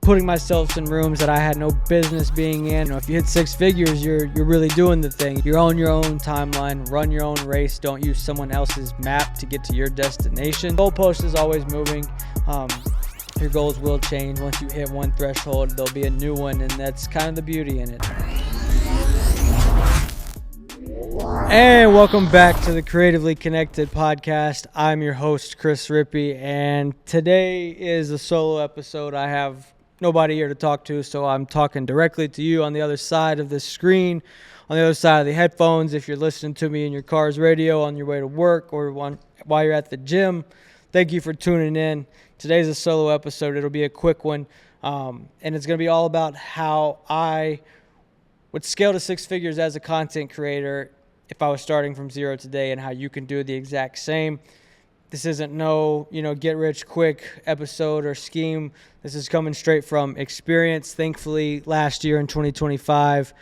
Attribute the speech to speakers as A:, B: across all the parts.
A: putting myself in rooms that I had no business being in. If you hit six figures, you're really doing the thing. You own your own timeline, run your own race. Don't use someone else's map to get to your destination. Goalpost is always moving. Your goals will change. Once you hit one threshold, there'll be a new one, and that's kind of the beauty in it. And welcome back to the Creatively Connected podcast. I'm your host, Chris Rippy, and today is a solo episode. I have nobody here to talk to, so I'm talking directly to you on the other side of the screen, on the other side of the headphones. If you're listening to me in your car's radio on your way to work or while you're at the gym, thank you for tuning in. Today's a solo episode. It'll be a quick one, and it's going to be all about how I would scale to six figures as a content creator if I was starting from zero today, and how you can do the exact same. This isn't no, get rich quick episode or scheme. This is coming straight from experience. Thankfully, last year in 2025,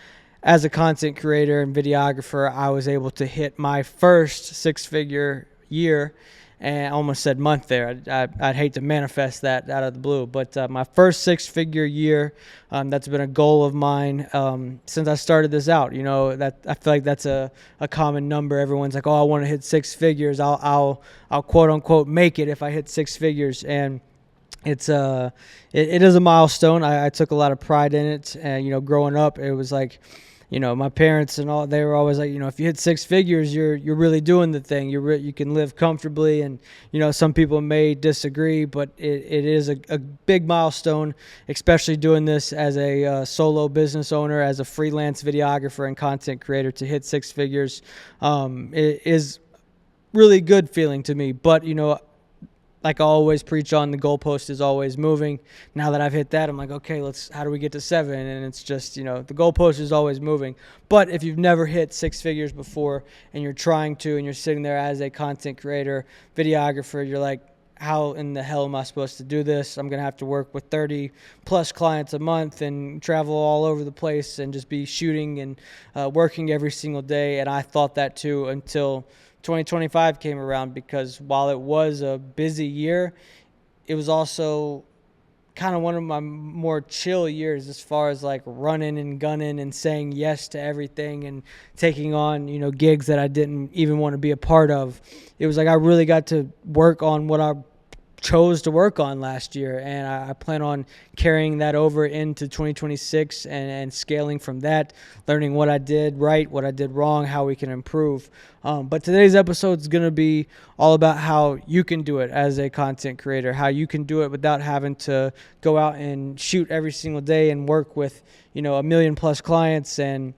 A: as a content creator and videographer, I was able to hit my first six-figure year. And I almost said month there. I'd hate to manifest that out of the blue. But my first six-figure year, that's been a goal of mine since I started this out. That I feel like that's a common number. Everyone's like, oh, I want to hit six figures. I'll quote-unquote make it if I hit six figures. And it is a milestone. I took a lot of pride in it. And, growing up, it was like, my parents and all, they were always like, if you hit six figures, you're really doing the thing. You can live comfortably, and, some people may disagree, but it is a big milestone, especially doing this as a solo business owner, as a freelance videographer and content creator. To hit six figures it is really good feeling to me. But, like I always preach on, the goalpost is always moving. Now that I've hit that, I'm like, okay, how do we get to seven? And it's just, the goalpost is always moving. But if you've never hit six figures before and you're trying to, and you're sitting there as a content creator, videographer, you're like, how in the hell am I supposed to do this? I'm going to have to work with 30 plus clients a month and travel all over the place and just be shooting and working every single day. And I thought that too until 2025 came around, because while it was a busy year, it was also kind of one of my more chill years as far as like running and gunning and saying yes to everything and taking on, gigs that I didn't even want to be a part of. It was like I really got to work on what I chose to work on last year, and I plan on carrying that over into 2026 and scaling from that, learning what I did right, what I did wrong, how we can improve. But today's episode is going to be all about how you can do it as a content creator, how you can do it without having to go out and shoot every single day and work with, a million plus clients and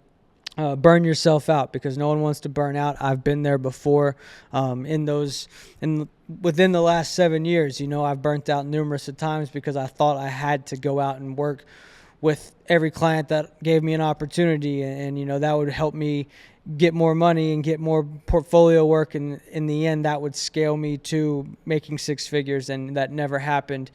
A: burn yourself out, because no one wants to burn out. I've been there before. Within the last 7 years, I've burnt out numerous of times because I thought I had to go out and work with every client that gave me an opportunity, and that would help me get more money and get more portfolio work, and in the end that would scale me to making six figures, and that never happened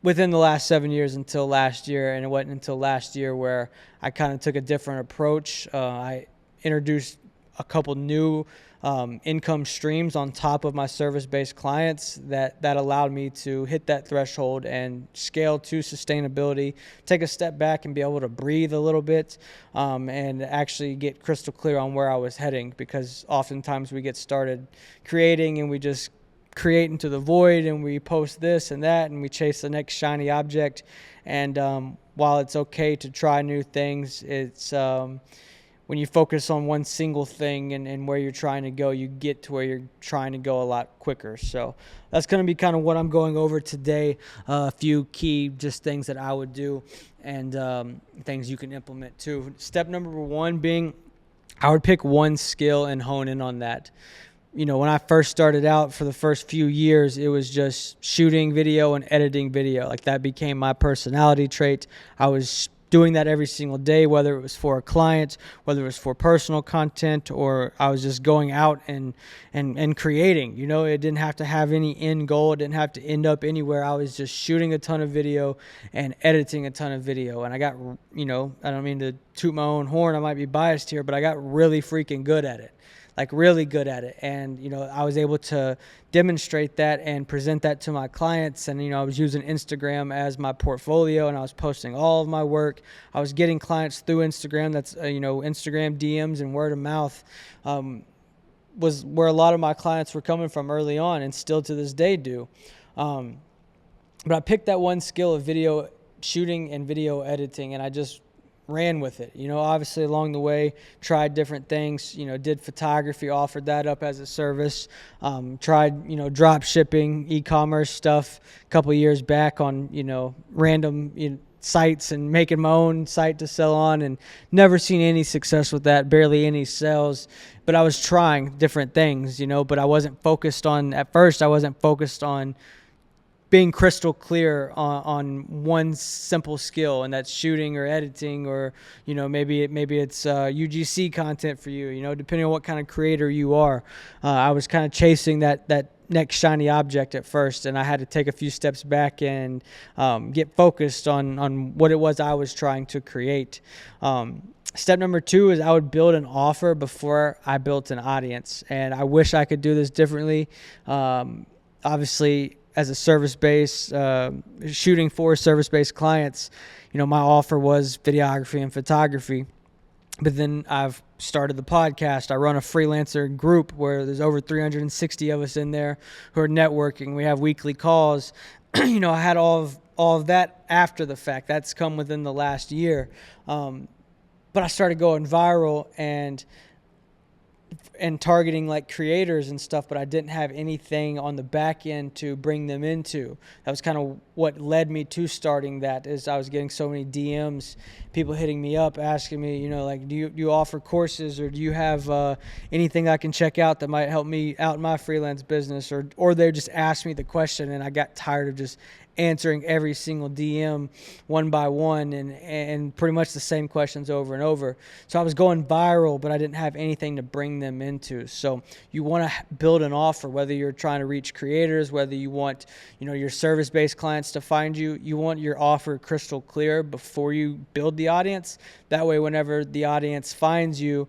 A: within the last 7 years until last year. And it wasn't until last year where I kind of took a different approach. I introduced a couple new income streams on top of my service-based clients that allowed me to hit that threshold and scale to sustainability, take a step back and be able to breathe a little bit, and actually get crystal clear on where I was heading. Because oftentimes we get started creating and we just create into the void, and we post this and that, and we chase the next shiny object. And while it's okay to try new things, it's when you focus on one single thing and where you're trying to go, you get to where you're trying to go a lot quicker. So that's going to be kind of what I'm going over today. A few key just things that I would do, and things you can implement too. Step number one being, I would pick one skill and hone in on that. When I first started out, for the first few years, it was just shooting video and editing video. Like, that became my personality trait. I was doing that every single day, whether it was for a client, whether it was for personal content, or I was just going out and creating. It didn't have to have any end goal. It didn't have to end up anywhere. I was just shooting a ton of video and editing a ton of video. And I got, I don't mean to toot my own horn, I might be biased here, but I got really freaking good at it. like really good at it. And, I was able to demonstrate that and present that to my clients. And, I was using Instagram as my portfolio, and I was posting all of my work. I was getting clients through Instagram. That's, Instagram DMs and word of mouth was where a lot of my clients were coming from early on, and still to this day do. But I picked that one skill of video shooting and video editing, and I just ran with it. Obviously along the way, tried different things, did photography, offered that up as a service, tried, drop shipping, e-commerce stuff a couple of years back on, random sites, and making my own site to sell on, and never seen any success with that, barely any sales. But I was trying different things, but I wasn't focused on, at first I wasn't focused on being crystal clear on one simple skill, and that's shooting or editing, or maybe it's UGC content for you, depending on what kind of creator you are. I was kind of chasing that next shiny object at first, and I had to take a few steps back and get focused on what it was I was trying to create. Step number 2 is I would build an offer before I built an audience, and I wish I could do this differently. Obviously, as a service-based, shooting for service-based clients, my offer was videography and photography. But then I've started the podcast. I run a freelancer group where there's over 360 of us in there who are networking. We have weekly calls. I had all of that after the fact. That's come within the last year. But I started going viral and targeting like creators and stuff, but I didn't have anything on the back end to bring them into. That was kind of what led me to starting that, is I was getting so many DMs, people hitting me up, asking me, do you offer courses, or do you have anything I can check out that might help me out in my freelance business, or they just asked me the question, and I got tired of just answering every single DM one by one and pretty much the same questions over and over. So I was going viral, but I didn't have anything to bring them into. So you want to build an offer, whether you're trying to reach creators, whether you want, your service-based clients to find you. You want your offer crystal clear before you build the audience. That way, whenever the audience finds you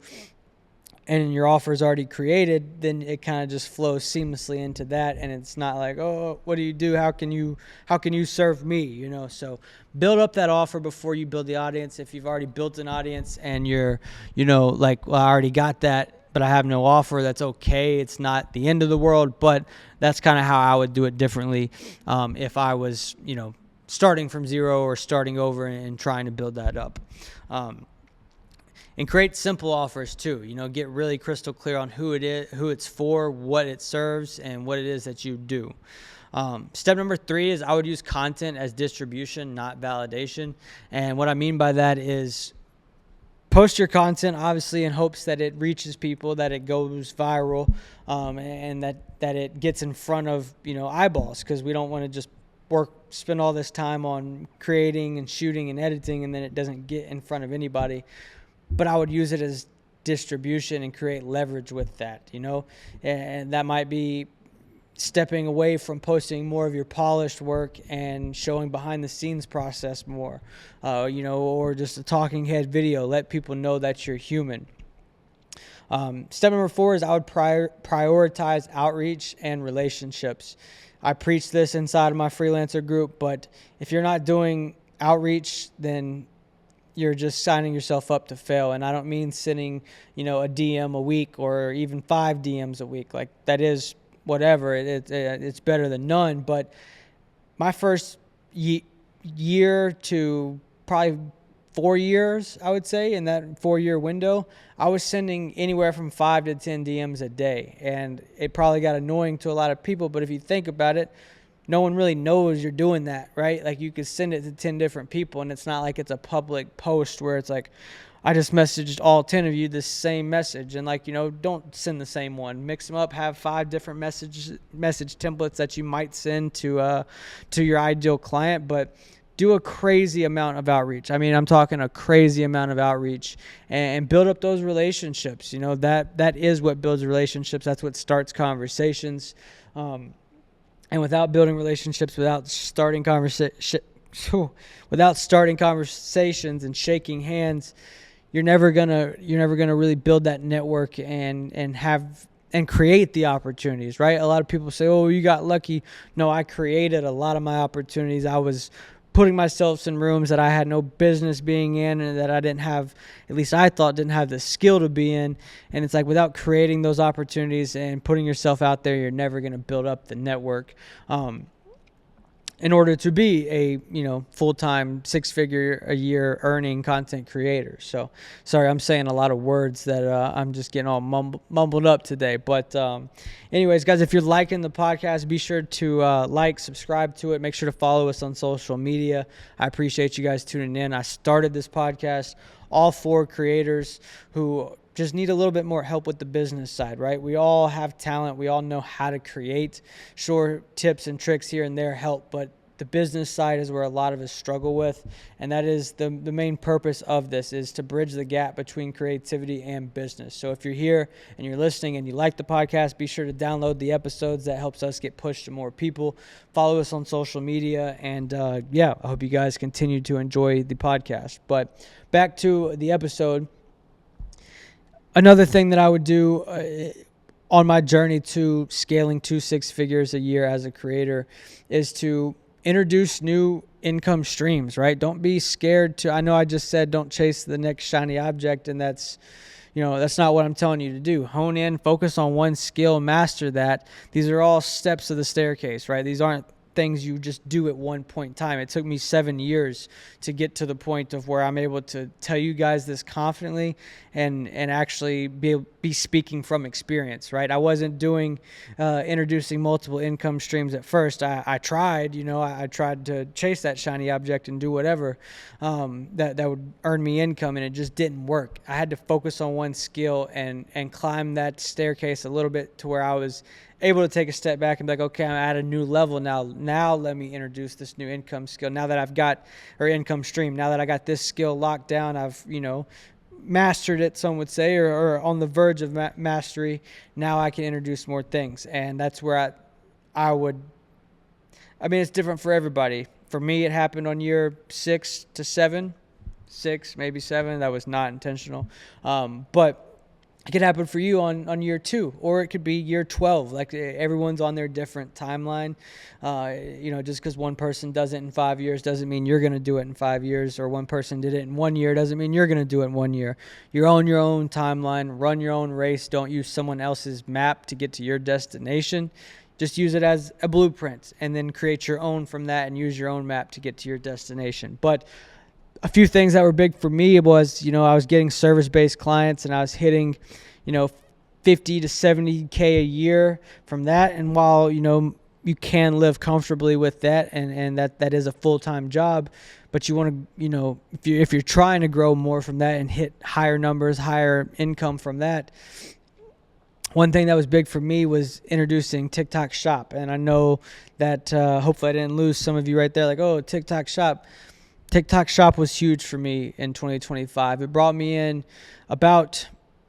A: and your offer is already created, then it kind of just flows seamlessly into that, and it's not like, oh, what do you do? How can you serve me? So build up that offer before you build the audience. If you've already built an audience and you're, like, well, I already got that, but I have no offer, that's okay. It's not the end of the world, but that's kind of how I would do it differently if I was, starting from zero or starting over and trying to build that up. And create simple offers too. Get really crystal clear on who it is, who it's for, what it serves, and what it is that you do. Step number 3 is I would use content as distribution, not validation. And what I mean by that is post your content, obviously, in hopes that it reaches people, that it goes viral, and that it gets in front of eyeballs, because we don't want to just spend all this time on creating and shooting and editing, and then it doesn't get in front of anybody. But I would use it as distribution and create leverage with that, and that might be stepping away from posting more of your polished work and showing behind the scenes process more, or just a talking head video. Let people know that you're human. Step number 4 is I would prioritize outreach and relationships. I preach this inside of my freelancer group, but if you're not doing outreach, then you're just signing yourself up to fail. And I don't mean sending, a DM a week or even 5 DMs a week. Like, that is whatever. It's better than none. But my first year to probably 4 years, I would say, in that 4-year window, I was sending anywhere from 5 to 10 DMs a day. And it probably got annoying to a lot of people. But if you think about it, no one really knows you're doing that, right? Like, you could send it to 10 different people, and it's not like it's a public post where it's like, I just messaged all 10 of you the same message. And don't send the same one. Mix them up. Have 5 different message templates that you might send to your ideal client, but do a crazy amount of outreach. I mean, I'm talking a crazy amount of outreach, and build up those relationships. That is what builds relationships. That's what starts conversations. And without building relationships, without starting conversations and shaking hands, you're never gonna really build that network and create the opportunities, right? A lot of people say, oh, you got lucky. No, I created a lot of my opportunities. I was putting myself in rooms that I had no business being in, and that I didn't have, at least I thought, didn't have the skill to be in. And it's like, without creating those opportunities and putting yourself out there, you're never going to build up the network in order to be a, full-time 6-figure a year earning content creator. So sorry, I'm saying a lot of words that I'm just getting all mumbled up today. But anyways, guys, if you're liking the podcast, be sure to subscribe to it. Make sure to follow us on social media. I appreciate you guys tuning in. I started this podcast all for creators who just need a little bit more help with the business side, right? We all have talent. We all know how to create. Sure, tips and tricks here and there help, but the business side is where a lot of us struggle with. And that is the main purpose of this, is to bridge the gap between creativity and business. So if you're here and you're listening and you like the podcast, be sure to download the episodes. That helps us get pushed to more people. Follow us on social media. And I hope you guys continue to enjoy the podcast. But back to the episode. Another thing that I would do on my journey to scaling to 6 figures a year as a creator is to introduce new income streams, right? Don't be scared to, I know I just said don't chase the next shiny object, and that's not what I'm telling you to do. Hone in, focus on one skill, master that. These are all steps of the staircase, right? These aren't things you just do at one point in time. It took me 7 years to get to the point of where I'm able to tell you guys this confidently and actually be speaking from experience, right? I wasn't doing introducing multiple income streams at first. I tried, I tried to chase that shiny object and do whatever that would earn me income, and it just didn't work. I had to focus on one skill and climb that staircase a little bit to where I was able to take a step back and be like, okay, I'm at a new level now. Now let me introduce this new income skill. Now that I've got, or income stream, now that I got this skill locked down, I've, mastered it, some would say, or on the verge of mastery. Now I can introduce more things. And that's where it's different for everybody. For me, it happened on year 6 to 7, 6, maybe 7. That was not intentional. But it could happen for you on year 2, or it could be year 12. Like, everyone's on their different timeline. Just because one person does it in 5 years doesn't mean you're going to do it in 5 years, or one person did it in 1 year doesn't mean you're going to do it in 1 year. You're on your own timeline. Run your own race. Don't use someone else's map to get to your destination. Just use it as a blueprint, and then create your own from that and use your own map to get to your destination. But a few things that were big for me was, I was getting service-based clients, and I was hitting, 50 to 70K a year from that. And while, you can live comfortably with that, and that is a full-time job, but you want to, if you're trying to grow more from that and hit higher numbers, higher income from that, one thing that was big for me was introducing TikTok Shop. And I know that hopefully I didn't lose some of you right there, like, oh, TikTok Shop. TikTok Shop was huge for me in 2025. It brought me in about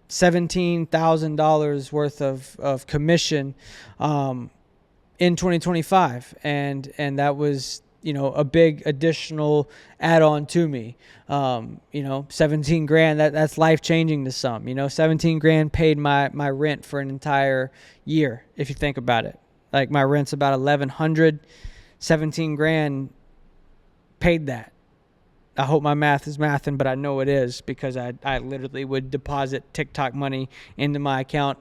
A: $17,000 worth of commission in 2025, and that was a big additional add-on to me. 17 grand, that's life-changing to some. 17 grand paid my rent for an entire year, if you think about it. Like, my rent's about $1,100. 17 grand paid that. I hope my math is mathing, but I know it is, because I literally would deposit TikTok money into my account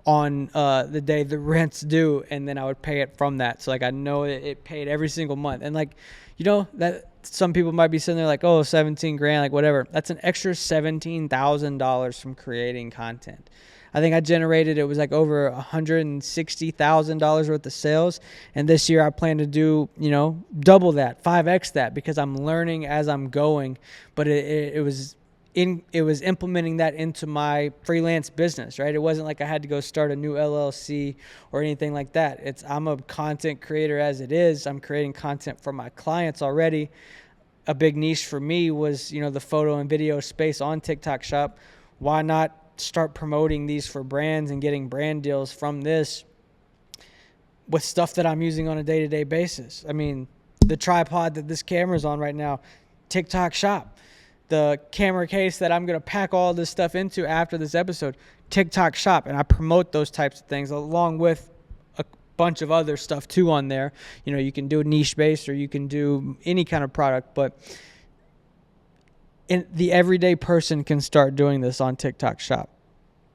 A: on the day the rent's due, and then I would pay it from that. So, like, I know it paid every single month. And, like, that some people might be sitting there like, oh, 17 grand, like, whatever. That's an extra $17,000 from creating content. I think I generated, it was like over $160,000 worth of sales. And this year I plan to do, double that, 5X that, because I'm learning as I'm going. But it was implementing that into my freelance business, right? It wasn't like I had to go start a new LLC or anything like that. I'm a content creator as it is. I'm creating content for my clients already. A big niche for me was, the photo and video space on TikTok Shop. Why not start promoting these for brands and getting brand deals from this with stuff that I'm using on a day-to-day basis? I mean, the tripod that this camera's on right now, TikTok Shop. the camera case that I'm going to pack all this stuff into after this episode, TikTok Shop. And I promote those types of things along with a bunch of other stuff too on there. You know, you can do a niche based or you can do any kind of product, but the everyday person can start doing this on TikTok Shop.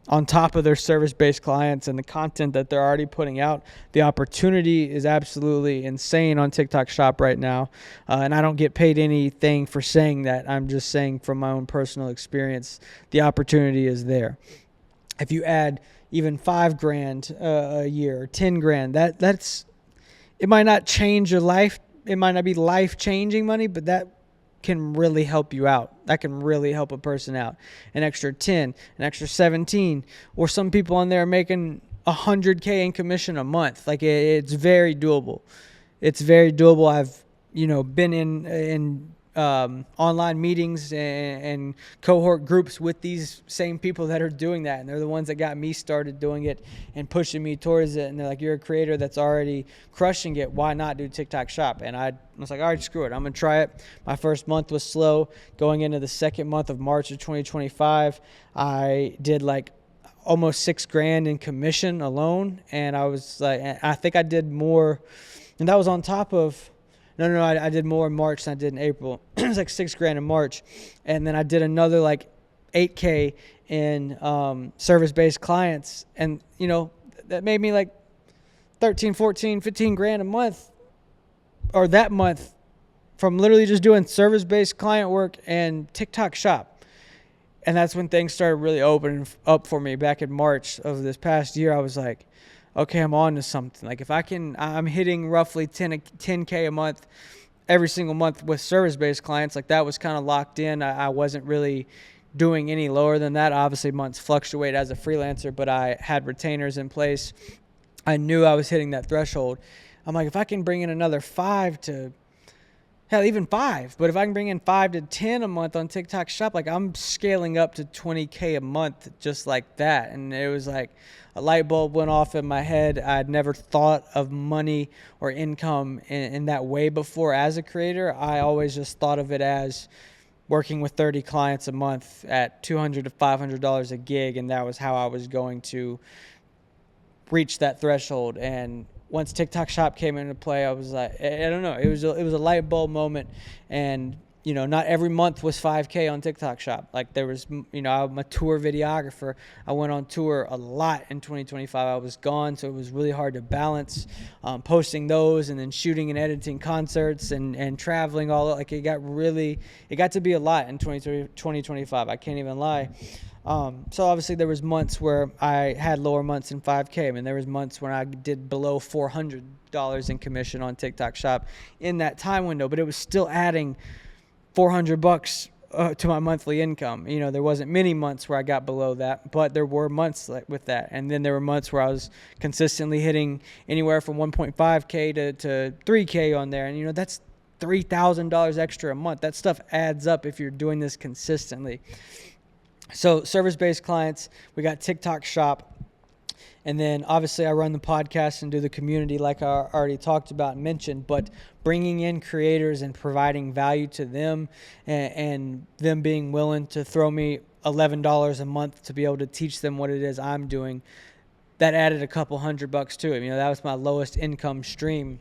A: On top of their service-based clients and the content that they're already putting out, the opportunity is absolutely insane on TikTok Shop right now. And I don't get paid anything for saying that. I'm just saying from my own personal experience, the opportunity is there. If you add even $5,000 a year, or $10,000, that's it might not change your life. It might not be life-changing money, but that can really help you out. That can really help a person out. An extra 10, an extra 17, or some people on there are making $100K in commission a month. Like it's very doable. It's very doable. I've, been in online meetings and cohort groups with these same people that are doing that. And they're the ones that got me started doing it and pushing me towards it. And they're like, you're a creator that's already crushing it. Why not do TikTok Shop? And I was like, all right, screw it. I'm going to try it. My first month was slow. Going into the second month of March of 2025, I did like almost $6,000 in commission alone. And I was like, I think I did more. And that was on top of, No, I did more in March than I did in April. It was like $6,000 in March. And then I did another like $8K in service-based clients. And, that made me like 13, 14, 15 grand a month, or that month, from literally just doing service-based client work and TikTok Shop. And that's when things started really opening up for me back in March of this past year. I was like, okay, I'm on to something. Like if I'm hitting roughly 10K a month every single month with service-based clients. Like that was kind of locked in. I wasn't really doing any lower than that. Obviously months fluctuate as a freelancer, but I had retainers in place. I knew I was hitting that threshold. I'm like, if I can bring in another 5 to, hell, even 5, but if I can bring in 5 to 10 a month on TikTok Shop, like I'm scaling up to 20K a month just like that. And it was like a light bulb went off in my head. I'd never thought of money or income in that way before as a creator. I always just thought of it as working with 30 clients a month at $200 to $500 a gig, and that was how I was going to reach that threshold. And once TikTok Shop came into play, I was like, I don't know, it was a light bulb moment. And not every month was 5K on TikTok Shop. Like there was, I'm a tour videographer. I went on tour a lot in 2025. I was gone, so it was really hard to balance posting those and then shooting and editing concerts and traveling all. Like it got to be a lot in 2025. I can't even lie. So obviously there was months where I had lower months in 5K. I mean, there was months when I did below $400 in commission on TikTok Shop in that time window, but it was still adding $400 to my monthly income. There wasn't many months where I got below that, but there were months like with that. And then there were months where I was consistently hitting anywhere from 1.5K to 3K on there. And, that's $3,000 extra a month. That stuff adds up if you're doing this consistently. So service-based clients, we got TikTok Shop. And then obviously I run the podcast and do the community like I already talked about and mentioned, but bringing in creators and providing value to them and them being willing to throw me $11 a month to be able to teach them what it is I'm doing, that added a couple $100 to it. That was my lowest income stream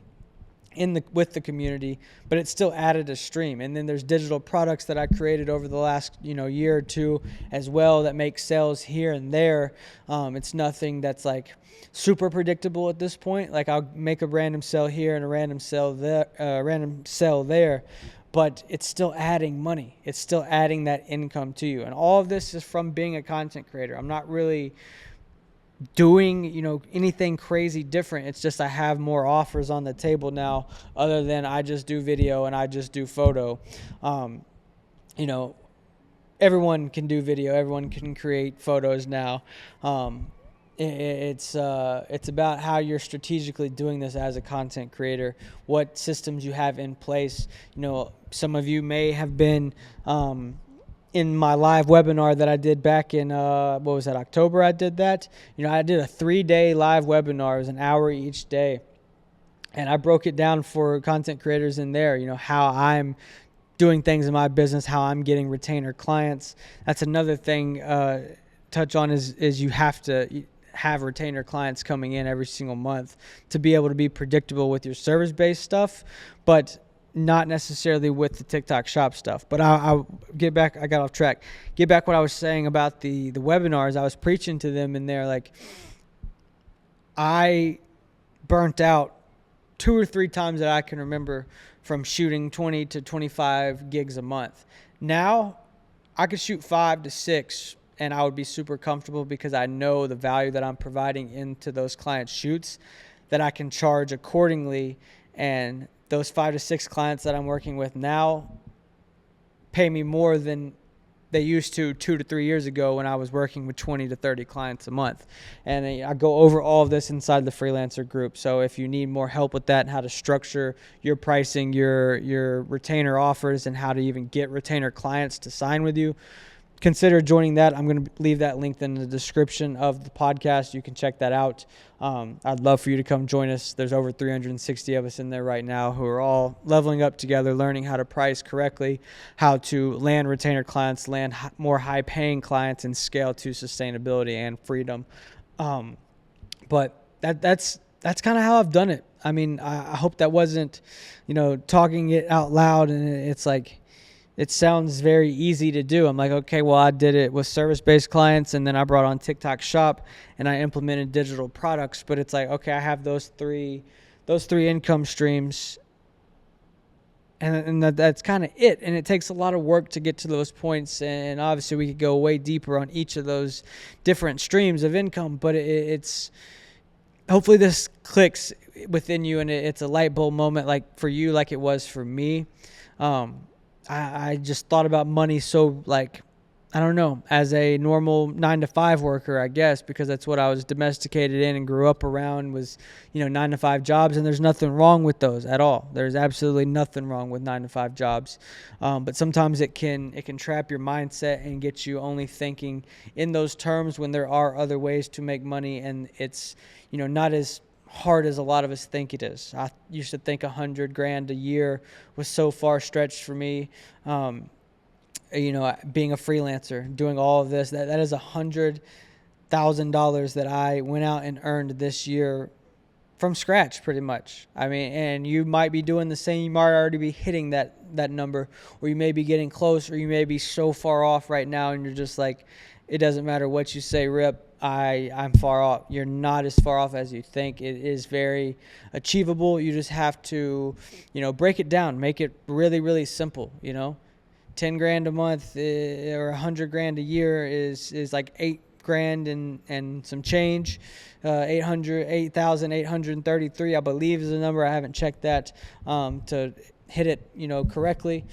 A: with the community, but it still added a stream. And then there's digital products that I created over the last year or two as well that make sales here and there. It's nothing that's like super predictable at this point. Like I'll make a random sale here and a random sale there, but it's still adding money. It's still adding that income to you. And all of this is from being a content creator. I'm not really doing anything crazy different. It's just I have more offers on the table now other than I just do video and I just do photo. Everyone can do video, everyone can create photos now. It's about how you're strategically doing this as a content creator, what systems you have in place. Some of you may have been in my live webinar that I did back in, October I did that. I did a 3-day live webinar. It was an hour each day. And I broke it down for content creators in there, how I'm doing things in my business, how I'm getting retainer clients. That's another thing touch on is you have to have retainer clients coming in every single month to be able to be predictable with your service-based stuff, but not necessarily with the TikTok shop stuff. But I'll get back. I got off track. Get back what I was saying about the webinars. I was preaching to them in there, like, I burnt out 2 or 3 times that I can remember from shooting 20 to 25 gigs a month. Now I could shoot 5 to 6 and I would be super comfortable because I know the value that I'm providing into those client shoots, that I can charge accordingly. And those 5 to 6 clients that I'm working with now pay me more than they used to 2 to 3 years ago when I was working with 20 to 30 clients a month. And I go over all of this inside the freelancer group. So if you need more help with that and how to structure your pricing, your retainer offers, and how to even get retainer clients to sign with you, consider joining that. I'm going to leave that link in the description of the podcast. You can check that out. I'd love for you to come join us. There's over 360 of us in there right now who are all leveling up together, learning how to price correctly, how to land retainer clients, land more high-paying clients, and scale to sustainability and freedom. But that's kind of how I've done it. I mean, I hope that wasn't, talking it out loud and it's like, it sounds very easy to do. I'm like, okay, well, I did it with service-based clients, and then I brought on TikTok Shop, and I implemented digital products. But it's like, okay, I have those three income streams, and that's kind of it. And it takes a lot of work to get to those points. And obviously, we could go way deeper on each of those different streams of income. But it's hopefully this clicks within you, and it's a light bulb moment, like for you, like it was for me. I just thought about money so, like, I don't know, as a normal 9-to-5 worker, I guess, because that's what I was domesticated in and grew up around was, 9-to-5 jobs. And there's nothing wrong with those at all. There's absolutely nothing wrong with 9-to-5 jobs. But sometimes it can trap your mindset and get you only thinking in those terms when there are other ways to make money. And it's, not as hard as a lot of us think it is. I used to think $100,000 a year was so far stretched for me. Being a freelancer, doing all of this, that is $100,000 that I went out and earned this year from scratch, pretty much. I mean, and you might be doing the same. You might already be hitting that number, or you may be getting close, or you may be so far off right now, and you're just like, it doesn't matter what you say, Rip. I'm far off. You're not as far off as you think. It is very achievable. You just have to, break it down, make it really, really simple. $10,000 a month or $100,000 a year is like $8,000 and some change. 8,833, I believe, is the number. I haven't checked that to hit it, correctly.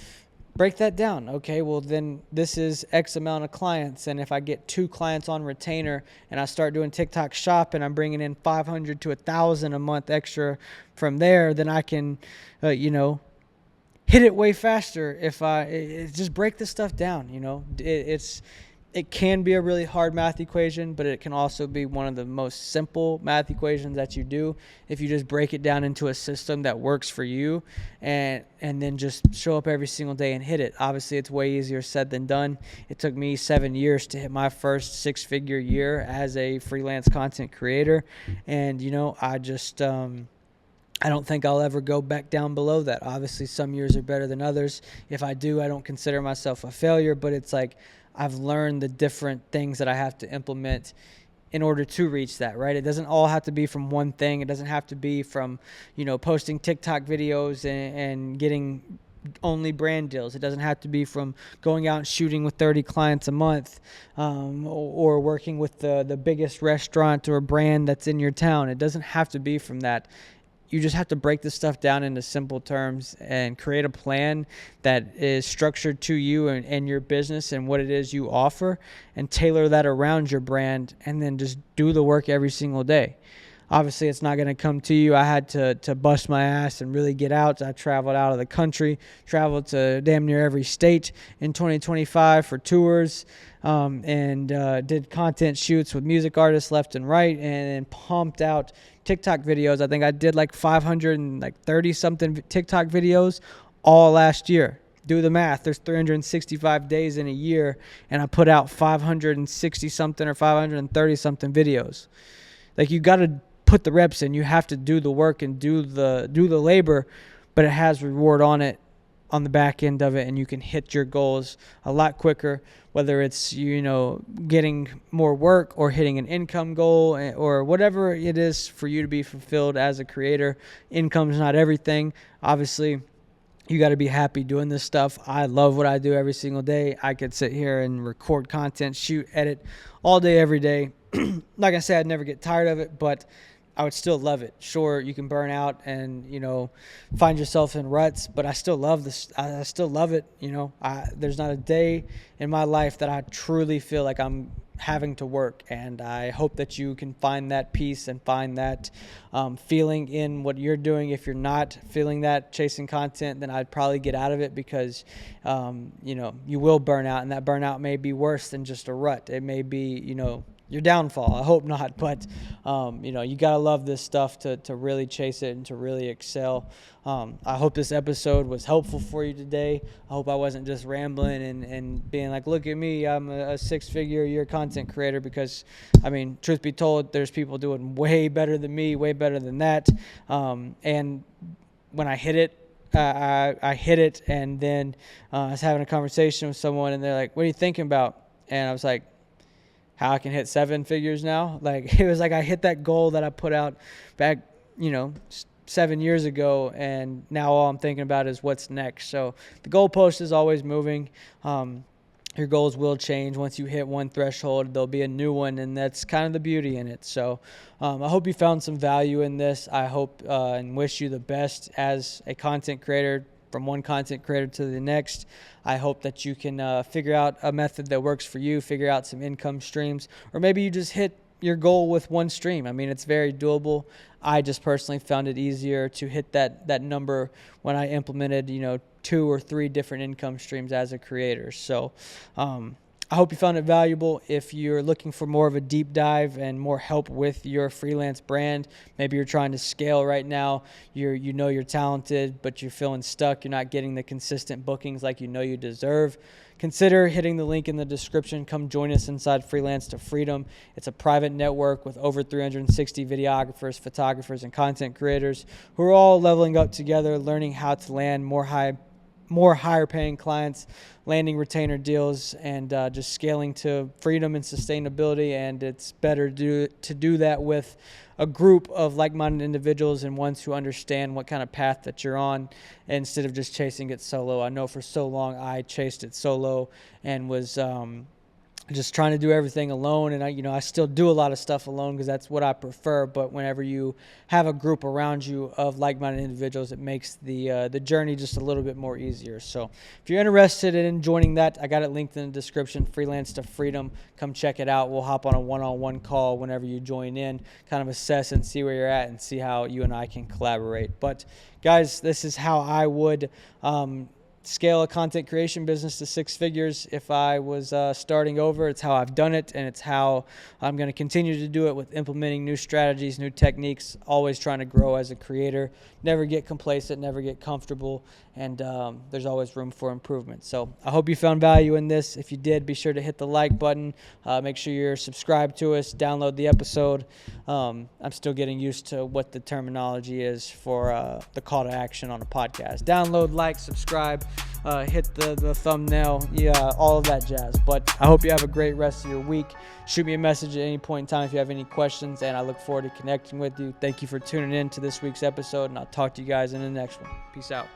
A: Break that down. Okay, well, then this is X amount of clients. And if I get 2 clients on retainer and I start doing TikTok Shop and I'm bringing in 500 to 1,000 a month extra from there, then I can, hit it way faster if I just break this stuff down. It can be a really hard math equation, but it can also be one of the most simple math equations that you do if you just break it down into a system that works for you and then just show up every single day and hit it. Obviously, it's way easier said than done. It took me 7 years to hit my first 6-figure year as a freelance content creator. And, I just I don't think I'll ever go back down below that. Obviously, some years are better than others. If I do, I don't consider myself a failure, but it's like I've learned the different things that I have to implement in order to reach that, right? It doesn't all have to be from one thing. It doesn't have to be from, posting TikTok videos and getting only brand deals. It doesn't have to be from going out and shooting with 30 clients a month or working with the biggest restaurant or brand that's in your town. It doesn't have to be from that. You just have to break this stuff down into simple terms and create a plan that is structured to you and your business and what it is you offer, and tailor that around your brand, and then just do the work every single day. Obviously, it's not going to come to you. I had to bust my ass and really get out. I traveled out of the country, traveled to damn near every state in 2025 for tours, and did content shoots with music artists left and right, and pumped out TikTok videos. I think I did like 530 something TikTok videos all last year. do the math. There's 365 days in a year, and I put out 560 something or 530 something videos. Like, you got to put the reps in. You have to do the work and do the labor, but it has reward on it, on the back end of it, and you can hit your goals a lot quicker, whether it's, getting more work or hitting an income goal or whatever it is for you to be fulfilled as a creator. Income's not everything. Obviously, you got to be happy doing this stuff. I love what I do every single day. I could sit here and record content, shoot, edit all day, every day. Like I said, I'd never get tired of it, but I would still love it. Sure, you can burn out and, find yourself in ruts, but I still love this. I still love it. There's not a day in my life that I truly feel like I'm having to work. And I hope that you can find that peace and find that feeling in what you're doing. If you're not feeling that chasing content, then I'd probably get out of it, because, you will burn out, and that burnout may be worse than just a rut. It may be, your downfall. I hope not, but you gotta love this stuff to really chase it and to really excel. I hope this episode was helpful for you today. I hope I wasn't just rambling and being like, look at me, I'm a six-figure a year content creator, because truth be told, there's people doing way better than me, way better than that. And when I hit it, I hit it, and then I was having a conversation with someone, and they're like, what are you thinking about? And I was like, how I can hit 7 figures now. Like, it was like I hit that goal that I put out back, 7 years ago, and now all I'm thinking about is what's next. So the goalpost is always moving. Your goals will change. Once you hit one threshold, there'll be a new one, and that's kind of the beauty in it. So I hope you found some value in this. I hope and wish you the best as a content creator, from one content creator to the next. I hope that you can figure out a method that works for you, figure out some income streams, or maybe you just hit your goal with one stream. It's very doable. I just personally found it easier to hit that number when I implemented, 2 or 3 different income streams as a creator. So I hope you found it valuable. If you're looking for more of a deep dive and more help with your freelance brand, maybe you're trying to scale right now, you're talented, but you're feeling stuck, you're not getting the consistent bookings like you deserve, consider hitting the link in the description. Come join us inside Freelance to Freedom. It's a private network with over 360 videographers, photographers, and content creators who are all leveling up together, learning how to land more higher paying clients, landing retainer deals, and just scaling to freedom and sustainability. And it's better to do that with a group of like-minded individuals and ones who understand what kind of path that you're on, instead of just chasing it solo. I know for so long I chased it solo and was just trying to do everything alone, and I still do a lot of stuff alone because that's what I prefer. But whenever you have a group around you of like-minded individuals, it makes the journey just a little bit more easier. So if you're interested in joining that, I got it linked in the description. Freelance to Freedom. Come check it out. We'll hop on a one-on-one call whenever you join in, kind of assess and see where you're at and see how you and I can collaborate. But guys, this is how I would scale a content creation business to 6 figures if I was starting over. It's how I've done it, and it's how I'm going to continue to do it, with implementing new strategies, new techniques, always trying to grow as a creator, never get complacent, never get comfortable, and there's always room for improvement. So I hope you found value in this. If you did, be sure to hit the like button. Make sure you're subscribed to us, download the episode. I'm still getting used to what the terminology is for the call to action on a podcast. Download, like, subscribe, hit the thumbnail, all of that jazz. But I hope you have a great rest of your week. Shoot me a message at any point in time if you have any questions, and I look forward to connecting with you. Thank you for tuning in to this week's episode, and I'll talk to you guys in the next one. Peace out.